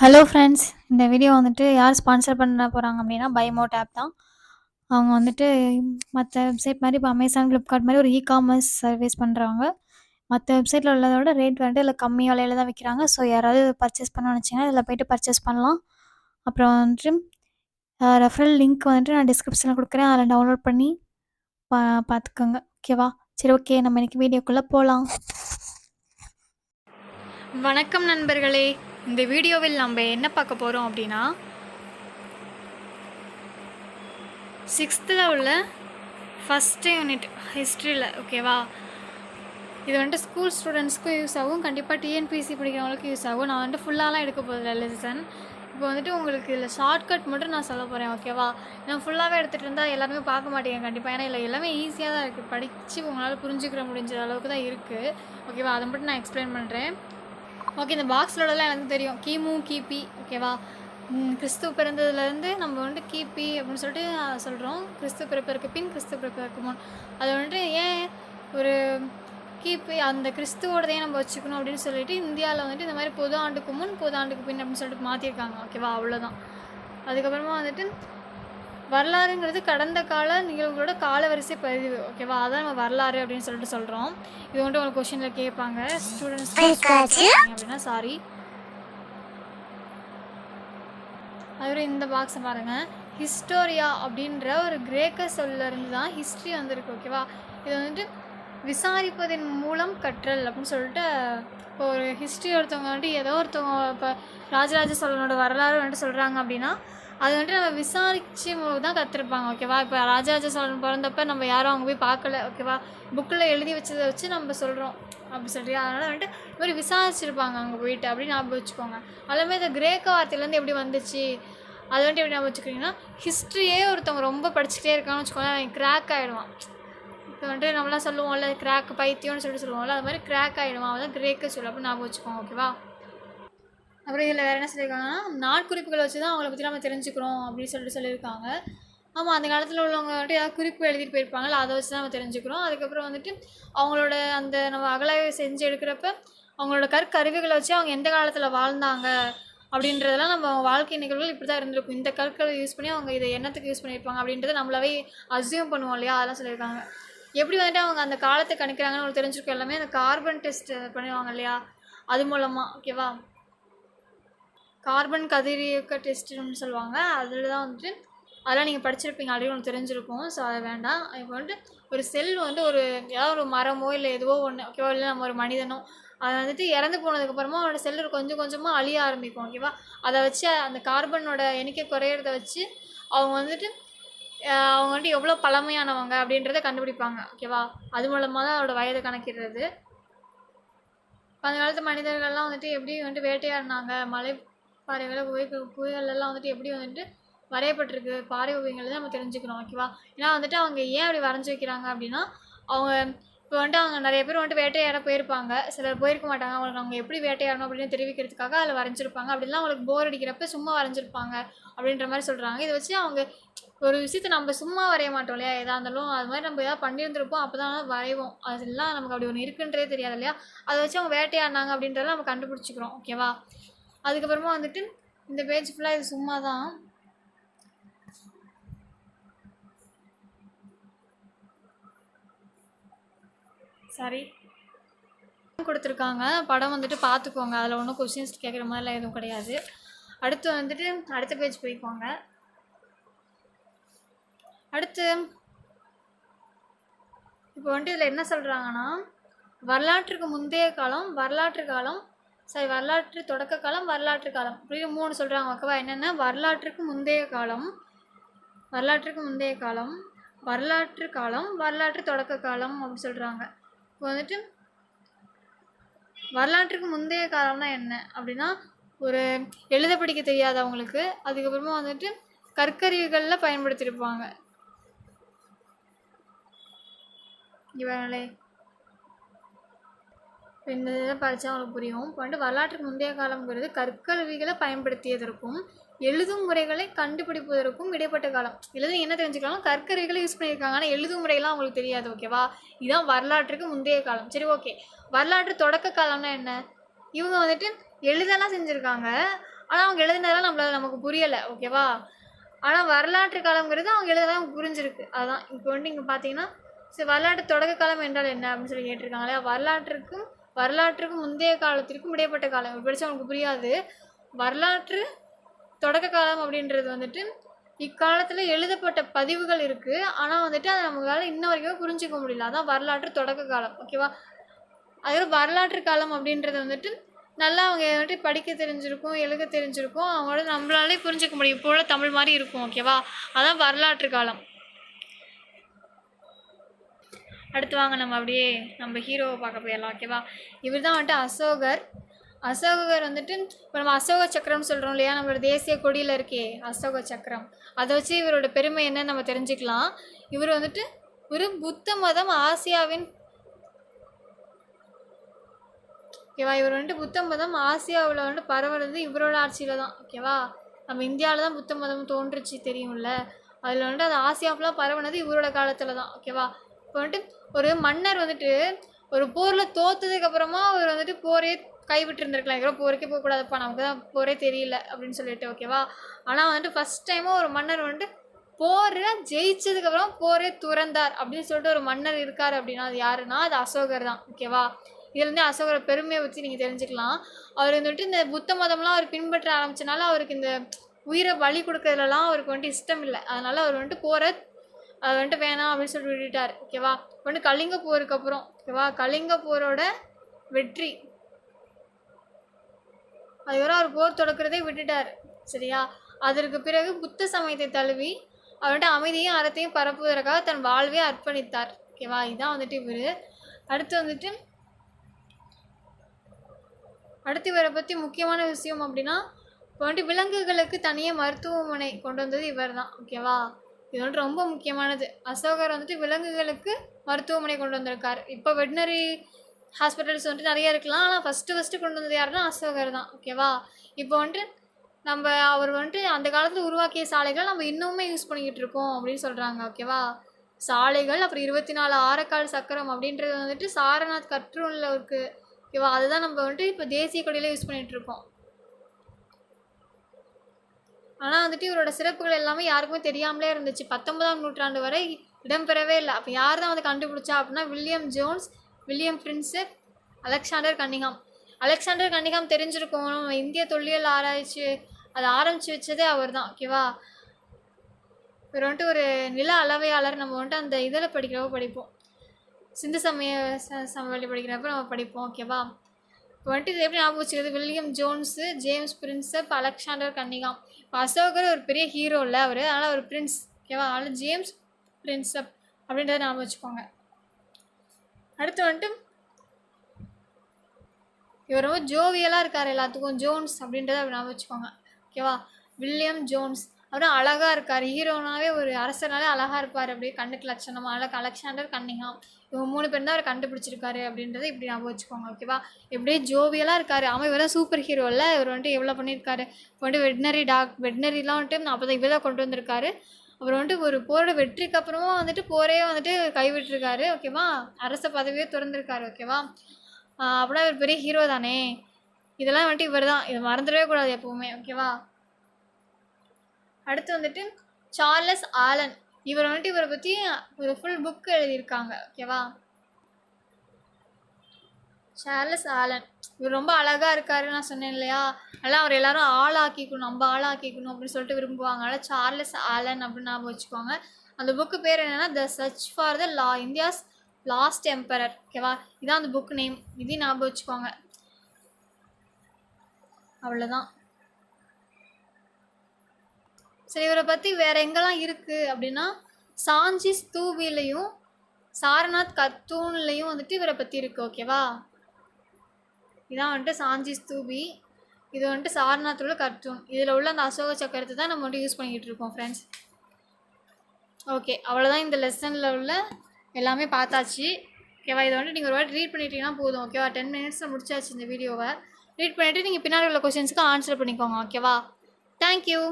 Hello friends, இந்த video வந்துட்டு யார் ஸ்பான்சர் பண்ண போகிறாங்க அப்படின்னா பைமோட் ஆப் தான். அவங்க வந்துட்டு மற்ற வெப்சைட் மாதிரி இப்போ அமேசான், ஃப்ளிப்கார்ட் மாதிரி ஒரு காமர்ஸ் சர்வீஸ் பண்ணுறவங்க. மற்ற வெப்சைட்டில் உள்ளதோட ரேட் வந்துட்டு இதில் கம்மி விலையில தான் விற்கிறாங்க. ஸோ யாராவது பர்ச்சேஸ் பண்ண நினச்சிங்கன்னா இதில் போய்ட்டு பர்ச்சேஸ் பண்ணலாம். அப்புறம் வந்துட்டு ரெஃபரல் லிங்க் வந்துட்டு நான் டிஸ்கிரிப்ஷனில் கொடுக்குறேன். அதில் டவுன்லோட் பண்ணி பார்த்துக்கோங்க. ஓகேவா? சரி, ஓகே, நம்ம இன்றைக்கி வீடியோக்குள்ளே போகலாம். வணக்கம் நண்பர்களே. இந்த வீடியோவில் நம்ம என்ன பார்க்க போகிறோம் அப்படின்னா 6th உள்ள ஃபஸ்ட்டு யூனிட் ஹிஸ்ட்ரியில். ஓகேவா? இது வந்துட்டு ஸ்கூல் ஸ்டூடெண்ட்ஸ்க்கும் யூஸ் ஆகும், கண்டிப்பாக டிஎன்பிசி படிக்கிறவங்களுக்கும் யூஸ் ஆகும். நான் வந்துட்டு ஃபுல்லாலாம் எடுக்க போதில்லை லெசன். இப்போ வந்துட்டு உங்களுக்கு இதில் ஷார்ட்கட் மட்டும் நான் சொல்ல போகிறேன். ஓகேவா? நான் ஃபுல்லாகவே எடுத்துகிட்டு இருந்தால் எல்லாருமே பார்க்க மாட்டேங்க கண்டிப்பாக. ஏன்னா இல்லை எல்லாமே ஈஸியாக தான் இருக்குது, படித்து உங்களால் புரிஞ்சுக்கிற முடிஞ்ச அளவுக்கு தான் இருக்குது. ஓகேவா? அதை மட்டும் நான் எக்ஸ்பிளைன் பண்ணுறேன். ஓகே, இந்த பாக்ஸிலோடலாம் எனக்கு தெரியும். கிமு, கிபி. ஓகேவா? கிறிஸ்துவ பிறந்ததுலேருந்து நம்ம வந்துட்டு கிபி அப்படின்னு சொல்லிட்டு சொல்கிறோம். கிறிஸ்துவ பிறப்பதற்கு பின், கிறிஸ்துவ பிறப்பதற்கு முன். அது வந்துட்டு ஏன் ஒரு கிபி அந்த கிறிஸ்துவோடதையே நம்ம வச்சுக்கணும் அப்படின்னு சொல்லிட்டு இந்தியாவில் வந்துட்டு இந்த மாதிரி பொது ஆண்டுக்கு முன், பொது ஆண்டுக்கு பின் அப்படின்னு சொல்லிட்டு மாற்றிருக்காங்க. ஓகேவா? அவ்வளோதான். அதுக்கப்புறமா வந்துட்டு வரலாறுங்கிறது கடந்த கால நிகழ்வுகளோட காலவரிசை பதிவு. ஓகேவா? அதான் நம்ம வரலாறு அப்படின்னு சொல்லிட்டு சொல்கிறோம். இது வந்துட்டு உங்களுக்கு கொஸ்டினில் கேட்பாங்க ஸ்டூடெண்ட்ஸ் அப்படின்னா. சாரி, அதுவே இந்த பாக்ஸை பாருங்கள். ஹிஸ்டோரியா அப்படின்ற ஒரு கிரேக்க சொல்லிருந்து தான் ஹிஸ்ட்ரி வந்திருக்கு. ஓகேவா? இது வந்துட்டு விசாரிப்பதன் மூலம் கற்றல் அப்படின்னு சொல்லிட்டு இப்போ ஒரு ஹிஸ்ட்ரி ஒருத்தவங்க வந்துட்டு ஏதோ ஒருத்தவங்க இப்போ ராஜராஜ சோழனோட வரலாறு வந்துட்டு சொல்கிறாங்க அப்படின்னா அது வந்துட்டு நம்ம விசாரிச்சு தான் கற்றுருப்பாங்க. ஓகேவா? இப்போ ராஜராஜ சோழன் பிறந்தப்ப நம்ம யாரும் அவங்க போய் பார்க்கல. ஓகேவா? புக்கில் எழுதி வச்சதை வச்சு நம்ம சொல்கிறோம் அப்படி சொல்றியா. அதனால் வந்துட்டு இது மாதிரி விசாரிச்சிருப்பாங்க அங்கே போயிட்டு அப்படின்னு ஞாபகம் வச்சுக்கோங்க. அதுமாதிரி இந்த கிரேக்க வார்த்தையிலேருந்து எப்படி வந்துச்சு அது வந்துட்டு எப்படி ஞாபகம் வச்சுக்கிறீங்கன்னா, ஹிஸ்ட்ரியே ஒருத்தவங்க ரொம்ப படிச்சுட்டே இருக்கான்னு வச்சுக்கோங்களேன், அவன் கிராக் ஆகிடுவான். இப்போ வந்துட்டு நம்மளாம் சொல்லுவோம்ல கிராக் பைத்தியம்னு சொல்லிட்டு சொல்லுவோம்ல, அது மாதிரி கிராக் ஆகிடுவான். அதான் கிரேக்க சொல்லு அப்படின்னு ஞாபகம் வச்சுக்கோங்க. ஓகேவா? அப்புறம் இதில் வேறு என்ன சொல்லியிருக்காங்கன்னா, நாட்குறிப்புகளை வச்சு தான் அவங்கள பற்றி நம்ம தெரிஞ்சுக்கிறோம் அப்படின்னு சொல்லிட்டு சொல்லியிருக்காங்க. ஆமாம், அந்த காலத்தில் உள்ளவங்க வந்துட்டு ஏதாவது குறிப்பு எழுதிட்டு போயிருப்பாங்களா, அதை வச்சு தான் நம்ம தெரிஞ்சுக்கிறோம். அதுக்கப்புறம் வந்துட்டு அவங்களோட அந்த நம்ம அகலாய்வு செஞ்சு எடுக்கிறப்ப அவங்களோட கற்கருவிகளை வச்சு அவங்க எந்த காலத்தில் வாழ்ந்தாங்க அப்படின்றதெல்லாம் நம்ம வாழ்க்கை நிகழ்வுகள் இப்படி தான் இருந்திருக்கும். இந்த கற்களை யூஸ் பண்ணி அவங்க இதை என்னத்துக்கு யூஸ் பண்ணியிருப்பாங்க அப்படின்றத நம்மளாவே அசியூம் பண்ணுவோம் இல்லையா, அதெல்லாம் சொல்லியிருக்காங்க. எப்படி வந்துட்டு அவங்க அந்த காலத்தை கணிக்கிறாங்கன்னு உங்களுக்கு தெரிஞ்சிருக்கும். எல்லாமே அந்த கார்பன் டெஸ்ட் பண்ணுவாங்க இல்லையா, அது மூலமாக. ஓகேவா? கார்பன் கதிரியக்க டெஸ்ட்டுன்னு சொல்லுவாங்க. அதில் தான் வந்துட்டு அதெல்லாம் நீங்கள் படிச்சிருப்பீங்க, ஆல்ரெடி உங்களுக்கு தெரிஞ்சிருக்கும். ஸோ அதை வேண்டாம். இப்போ வந்துட்டு ஒரு செல் வந்து ஒரு ஏதாவது ஒரு மரமோ இல்லை எதுவோ ஒன்று. ஓகேவா? இல்லை நம்ம ஒரு மனிதனோ அது வந்துட்டு இறந்து போனதுக்கப்புறமா அவனோட செல்லு கொஞ்சம் கொஞ்சமாக அழிய ஆரம்பிக்கும். ஓகேவா? அதை வச்சு அந்த கார்பனோட எண்ணிக்கை குறையிறத வச்சு அவங்க வந்துட்டு எவ்வளோ பழமையானவங்க அப்படின்றத கண்டுபிடிப்பாங்க. ஓகேவா? அது மூலமாக தான் அவரோட வயதை கணக்கிடுறது. அந்த காலத்து மனிதர்கள்லாம் வந்துட்டு எப்படி வந்துட்டு வேட்டையாடினாங்க, மலை பாறைகளை புயலெல்லாம் வந்துட்டு எப்படி வந்துட்டு வரையப்பட்டிருக்கு பாறை ஓவியங்கள் தான் நம்ம தெரிஞ்சுக்கிறோம். ஓகேவா? ஏன்னா வந்துட்டு அவங்க ஏன் அப்படி வரைஞ்சி வைக்கிறாங்க அப்படின்னா, அவங்க இப்போ வந்துட்டு அவங்க நிறைய பேர் வந்துட்டு வேட்டையாட போயிருப்பாங்க, சிலர் போயிருக்க மாட்டாங்க. அவங்களுக்கு அவங்க எப்படி வேட்டையாடணும் அப்படின்னு தெரிவிக்கிறதுக்காக அதில் வரைஞ்சிருப்பாங்க. அப்படிலாம் அவங்களுக்கு போர் அடிக்கிறப்ப சும்மா வரைஞ்சிருப்பாங்க அப்படின்ற மாதிரி சொல்கிறாங்க. இதை வச்சு அவங்க ஒரு விஷயத்தை நம்ம சும்மா வரைய மாட்டோம் இல்லையா, எதாக இருந்தாலும் அது மாதிரி நம்ம எதாவது பண்ணியிருந்திருப்போம், அப்போ தான் வரைவோம். அதெல்லாம் நமக்கு அப்படி ஒன்று இருக்குன்றே தெரியாது இல்லையா, அதை வச்சு அவங்க வேட்டையாடினாங்க அப்படின்றத நம்ம கண்டுபிடிச்சிக்கிறோம். ஓகேவா? அதுக்கப்புறமா வந்துட்டு இந்த பேஜ் ஃபுல்லாக இது சும்மா தான். சாரி, கொடுத்துருக்காங்க படம் வந்துட்டு பார்த்துக்கோங்க. அதில் ஒன்றும் கொஸ்டின்ஸ் கேட்குற மாதிரிலாம் எதுவும் கிடையாது. அடுத்து வந்துட்டு அடுத்த பேஜ் போய்க்கோங்க. அடுத்து இப்போ வந்துட்டு இதில் என்ன சொல்கிறாங்கன்னா, வரலாற்றுக்கு முந்தைய காலம், வரலாற்று காலம், வரலாற்று தொடக்க காலம், வரலாற்று காலம், இப்படி 3 சொல்கிறாங்க. ஓகேவா? என்னென்னா வரலாற்றுக்கு முந்தைய காலம், வரலாற்றுக்கு முந்தைய காலம், வரலாற்று காலம், வரலாற்று தொடக்க காலம் அப்படின்னு சொல்கிறாங்க. இப்போ வந்துட்டு வரலாற்றுக்கு முந்தைய காலம்னா என்ன அப்படின்னா, ஒரு எழுத படிக்க தெரியாதவங்களுக்கு அதுக்கப்புறமா வந்துட்டு கற்கருவிகளில் பயன்படுத்தியிருப்பாங்க. இவங்களே இந்த இதை படித்தா அவங்களுக்கு புரியும். இப்போ வந்துட்டு வரலாற்றுக்கு முந்தைய காலம்ங்கிறது கற்கருவிகளை பயன்படுத்தியதற்கும் எழுதும் முறைகளை கண்டுபிடிப்பதற்கும் இடைப்பட்ட காலம். எழுதி என்ன தெரிஞ்சுக்கலாம், கற்கருவிகளை யூஸ் பண்ணியிருக்காங்க, ஆனால் எழுதும் முறையெல்லாம் அவங்களுக்கு தெரியாது. ஓகேவா? இதுதான் வரலாற்றுக்கு முந்தைய காலம். சரி, ஓகே. வரலாற்று தொடக்க காலம்னா என்ன? இவங்க வந்துட்டு எழுதலாம் செஞ்சுருக்காங்க, ஆனால் அவங்க எழுதினதெல்லாம் நமக்கு புரியலை, ஓகேவா. ஆனால் வரலாற்று காலங்கிறது அவங்க எழுதலாம் நமக்கு புரிஞ்சிருக்கு. அதுதான் இப்போ வந்துட்டு இங்கே பார்த்தீங்கன்னா சரி, வரலாற்று தொடக்க காலம் என்றால் என்ன அப்படின்னு சொல்லி கேட்டிருக்காங்க இல்லையா. வரலாற்றுக்கும் முந்தைய காலத்திற்கும் இடைப்பட்ட காலம் படித்தா அவங்களுக்கு புரியாது. வரலாற்று தொடக்க காலம் அப்படின்றது வந்துட்டு இக்காலத்தில் எழுதப்பட்ட பதிவுகள் இருக்குது, ஆனால் வந்துட்டு அதை நம்மளால் இன்ன வரைக்கும் புரிஞ்சிக்க முடியல. அதான் வரலாற்று தொடக்க காலம், ஓகேவா. அதுக்கப்புறம் வரலாற்று காலம் அப்படின்றது வந்துட்டு நல்லா அவங்க வந்துட்டு படிக்க தெரிஞ்சிருக்கும், எழுத தெரிஞ்சிருக்கும், அவங்களோட நம்மளாலே புரிஞ்சிக்க முடியும். இப்போ உள்ள தமிழ் மாதிரி இருக்கும், ஓகேவா. அதான் வரலாற்று காலம். அடுத்து வாங்க நம்ம அப்படியே நம்ம ஹீரோவை பார்க்க போயிடலாம், ஓகேவா. இவர் தான் வந்துட்டு அசோகர் வந்துட்டு இப்போ நம்ம அசோக சக்கரம்னு சொல்கிறோம் இல்லையா, நம்மளோட தேசிய கொடியில் இருக்கே அசோக சக்கரம், அதை வச்சு இவரோட பெருமை என்னன்னு நம்ம தெரிஞ்சுக்கலாம். இவர் வந்துட்டு ஒரு புத்த மதம் ஆசியாவின், ஓகேவா. இவர் வந்துட்டு புத்த மதம் ஆசியாவில் வந்துட்டு பரவுறது இவரோட ஆட்சியில் தான், ஓகேவா. நம்ம இந்தியாவில் தான் புத்த மதம் தோன்றுச்சு தெரியும்ல, அதில் வந்துட்டு அது ஆசியாவெலாம் பரவுனது இவரோட காலத்தில் தான், ஓகேவா. இப்போ வந்துட்டு ஒரு மன்னர் வந்துட்டு ஒரு போரில் தோற்றதுக்கப்புறமா அவர் வந்துட்டு போரே கைவிட்டு இருந்திருக்கலாம். எவ்வளோ போருக்கே போகக்கூடாதுப்பா, நமக்கு தான் போரே தெரியல அப்படின்னு சொல்லிட்டு, ஓகேவா. ஆனால் வந்துட்டு ஃபஸ்ட் டைமாக ஒரு மன்னர் வந்துட்டு போரை ஜெயிச்சதுக்கப்புறம் போரே துறந்தார் அப்படின்னு சொல்லிட்டு ஒரு மன்னர் இருக்கார் அப்படின்னா அது யாருன்னா அது அசோகர் தான், ஓகேவா. இதுலேருந்து அசோகரை பெருமையை பற்றி நீங்கள் தெரிஞ்சுக்கலாம். அவர் வந்துட்டு இந்த புத்த மதம்லாம் அவர் பின்பற்ற ஆரம்பித்தனால அவருக்கு இந்த உயிரை பலி கொடுக்கறதுலாம் அவருக்கு வந்துட்டு இஷ்டம் இல்லை. அதனால் அவர் வந்துட்டு போரை அது வந்துட்டு வேணாம் அப்படின்னு சொல்லிட்டு விட்டுட்டார், ஓகேவா. வந்துட்டு கலிங்க போருக்கு அப்புறம், ஓகேவா, கலிங்க போரோட வெற்றி அதுக்கப்புறம் அவர் போர் தொடக்கிறதே விட்டுட்டார், சரியா. அதற்கு பிறகு புத்த சமயத்தை தழுவி அவர் வந்துட்டு அமைதியும் அறத்தையும் பரப்புவதற்காக தன் வாழ்வே அர்ப்பணித்தார், ஓகேவா. இதுதான் வந்துட்டு இவர். அடுத்து இவரை பற்றி முக்கியமான விஷயம் அப்படின்னா இப்போ வந்துட்டு விலங்குகளுக்கு தனியாக மருத்துவமனை கொண்டு வந்தது இவர் தான், ஓகேவா. இது வந்துட்டு ரொம்ப முக்கியமானது. அசோகர் வந்துட்டு விலங்குகளுக்கு மருத்துவமனை கொண்டு வந்திருக்கார். இப்போ வெட்டினரி ஹாஸ்பிட்டல்ஸ் வந்துட்டு நிறைய இருக்கலாம், ஆனால் ஃபஸ்ட்டு கொண்டு வந்தது யாருன்னா அசோகர் தான், ஓகேவா. இப்போ வந்துட்டு அவர் வந்துட்டு அந்த காலத்தில் உருவாக்கிய சாலைகள் நம்ம இன்னுமே யூஸ் பண்ணிக்கிட்டு இருக்கோம் அப்படின்னு சொல்கிறாங்க, ஓகேவா. சாலைகள், அப்புறம் 24 ஆரக்கால் சக்கரம் அப்படின்றது வந்துட்டு சாரநாத் கற்றூரில் இருக்குது, ஓகேவா. அதுதான் நம்ம வந்துட்டு இப்போ தேசிய கொடியில் யூஸ் பண்ணிகிட்ருக்கோம். ஆனால் வந்துட்டு இவரோட சிறப்புகள் எல்லாமே யாருக்குமே தெரியாமலே இருந்துச்சு. 19ஆம் நூற்றாண்டு வரை இடம்பெறவே இல்லை. அப்போ யார் தான் வந்து கண்டுபிடிச்சா அப்படின்னா William Jones, William Prinsep, Alexander Cunningham தெரிஞ்சிருக்கோம். நம்ம இந்திய தொல்லியல் ஆராய்ச்சி அதை ஆரம்பித்து வச்சதே அவர் தான், ஓகேவா. இவர் வந்துட்டு ஒரு நில அளவையாளர். நம்ம வந்துட்டு அந்த இதில் படிப்போம், சிந்து சமவெளி படிக்கிறப்ப நம்ம படிப்போம், ஓகேவா. இப்போ வந்துட்டு இது எப்படி ஞாபகம் வச்சுக்கிறது, William Jones, James Prinsep, Alexander Cunningham. இப்போ அசோகர் ஒரு பெரிய ஹீரோ இல்லை அவர், அதனால் ஒரு பிரின்ஸ், ஓகேவா. அதனால் ஜேம்ஸ் பிரின்செப் அப்படின்றத ஞாபகம் வச்சுக்கோங்க. அடுத்து வந்துட்டு இவர் ரொம்ப ஜோவியலாக இருக்கார், எல்லாத்துக்கும் ஜோன்ஸ் அப்படின்றத அப்படி ஞாபகம் வச்சுக்கோங்க, ஓகேவா. வில்லியம் ஜோன்ஸ் அவரும் அழகாக இருக்கார், ஹீரோனாவே ஒரு அரசனாலே அழகாக இருப்பார், அப்படியே கண்ணுக்கு லட்சணமாக. அலெக்சாண்டர் கன்னிங்ஹாம் இவங்க 3 பேர் தான் அவர் கண்டுபிடிச்சிருக்காரு அப்படின்றத இப்படி ஞாபகம் வச்சுக்கோங்க, ஓகேவா. எப்படியே ஜோவியலாக இருக்கார். அவன் இவர் தான் சூப்பர் ஹீரோ இல்லை, இவர் வந்துட்டு எவ்வளோ பண்ணியிருக்காரு. இப்போ வந்துட்டு வெட்டினரிலாம் வந்துட்டு அப்போ தான் இவர் தான் கொண்டு வந்திருக்காரு. அவர் வந்துட்டு ஒரு போரோட வெற்றிக்கு அப்புறமா வந்துட்டு போரே வந்துட்டு கைவிட்டிருக்காரு, ஓகேவா. அரச பதவியே திறந்திருக்காரு, ஓகேவா. அப்படின்னா இவர் பெரிய ஹீரோ தானே. இதெல்லாம் வந்துட்டு இவர் தான், இதை மறந்துடவே கூடாது எப்போவுமே, ஓகேவா. அடுத்து வந்துட்டு சார்லஸ் ஆலன். இவரை பற்றி ஒரு ஃபுல் புக் எழுதியிருக்காங்க, ஓகேவா. சார்லஸ் ஆலன் இவர் ரொம்ப அழகாக இருக்காரு, நான் சொன்னேன் இல்லையா. அதெல்லாம் அவர் எல்லாரும் நம்ம ஆளாக்கிக்கணும் அப்படின்னு சொல்லிட்டு விரும்புவாங்க. அதனால் சார்லஸ் ஆலன் அப்படின்னு ஞாபகம் வச்சுக்கோங்க. அந்த புக்கு பேர் என்னென்னா the church for the India's last emperor, ஓகேவா. இதான் அந்த புக் நேம், இதையும் ஞாபகம் வச்சுக்கோங்க. அவ்வளோதான். சரி, இவரை பற்றி வேறு எங்கெல்லாம் இருக்குது அப்படின்னா சாஞ்சி ஸ்தூபிலையும் சாரநாத் கர்த்தூன்லையும் வந்துட்டு இவரை பற்றி இருக்குது, ஓகேவா. இதான் வந்துட்டு சாஞ்சி ஸ்தூபி, இது வந்துட்டு சாரநாத் உள்ள கர்த்தூன். இதில் உள்ள அந்த அசோக சக்கரத்தை தான் நம்ம வந்துட்டு யூஸ் பண்ணிக்கிட்டு இருக்கோம் ஃப்ரெண்ட்ஸ். ஓகே, அவ்வளோதான். இந்த லெசனில் உள்ள எல்லாமே பார்த்தாச்சு, ஓகேவா. இதை வந்துட்டு நீங்கள் ஒரு வாட்டி ரீட் பண்ணிட்டீங்கன்னா போதும், ஓகேவா. 10 மினிட்ஸில் முடிச்சாச்சு இந்த வீடியோவை. ரீட் பண்ணிவிட்டு நீங்கள் பின்னாடி உள்ள கொஸ்டின்ஸுக்கு ஆன்சர் பண்ணிக்கோங்க, ஓகேவா. தேங்க்யூ.